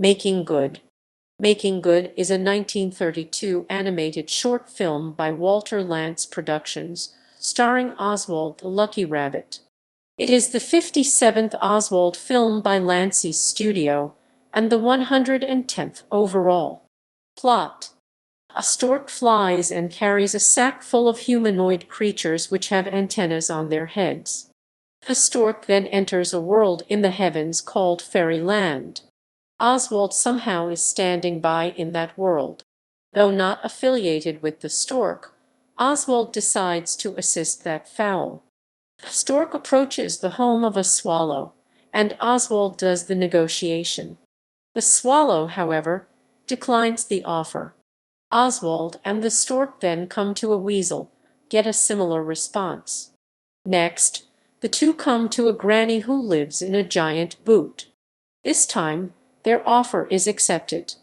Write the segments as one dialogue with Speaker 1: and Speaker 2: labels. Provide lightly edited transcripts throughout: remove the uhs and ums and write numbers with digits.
Speaker 1: Making Good. Making Good is a 1932 animated short film by Walter Lantz Productions, starring Oswald the Lucky Rabbit. It is the 57th Oswald film by Lantz's studio, and the 110th overall. Plot. A stork flies and carries a sack full of humanoid creatures which have antennas on their heads. The stork then enters a world in the heavens called Fairyland. Oswald somehow is standing by in that world. Though not affiliated with the stork, Oswald decides to assist that fowl. The stork approaches the home of a swallow, and Oswald does the negotiation. The swallow, however, declines the offer. Oswald and the stork then come to a weasel, get a similar response. Next, the two come to a granny who lives in a giant boot. This time, their offer is accepted.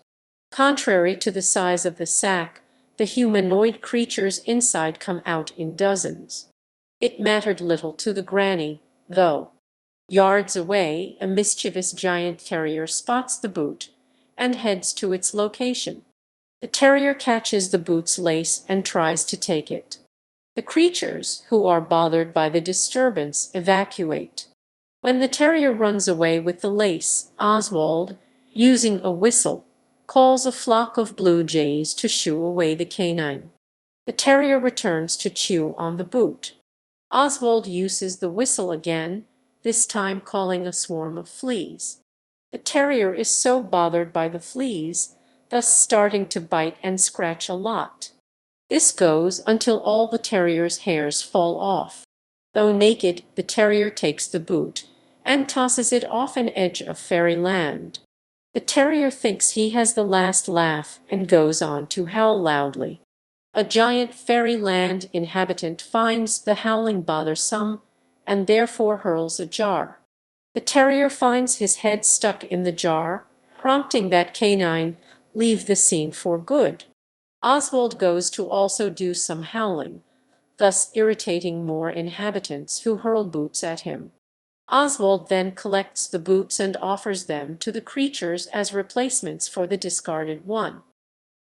Speaker 1: Contrary to the size of the sack, the humanoid creatures inside come out in dozens. It mattered little to the granny, though. Yards away, a mischievous giant terrier spots the boot and heads to its location. The terrier catches the boot's lace and tries to take it. The creatures, who are bothered by the disturbance, evacuate. When the terrier runs away with the lace, Oswald, using a whistle, calls a flock of blue jays to shoo away the canine. The terrier returns to chew on the boot. Oswald uses the whistle again, this time calling a swarm of fleas. The terrier is so bothered by the fleas, thus starting to bite and scratch a lot. This goes until all the terrier's hairs fall off. Though naked, the terrier takes the boot and tosses it off an edge of Fairyland. The terrier thinks he has the last laugh and goes on to howl loudly. A giant Fairyland inhabitant finds the howling bothersome and therefore hurls a jar. The terrier finds his head stuck in the jar, prompting that canine leave the scene for good. Oswald goes to also do some howling, thus irritating more inhabitants who hurl boots at him. Oswald then collects the boots and offers them to the creatures as replacements for the discarded one.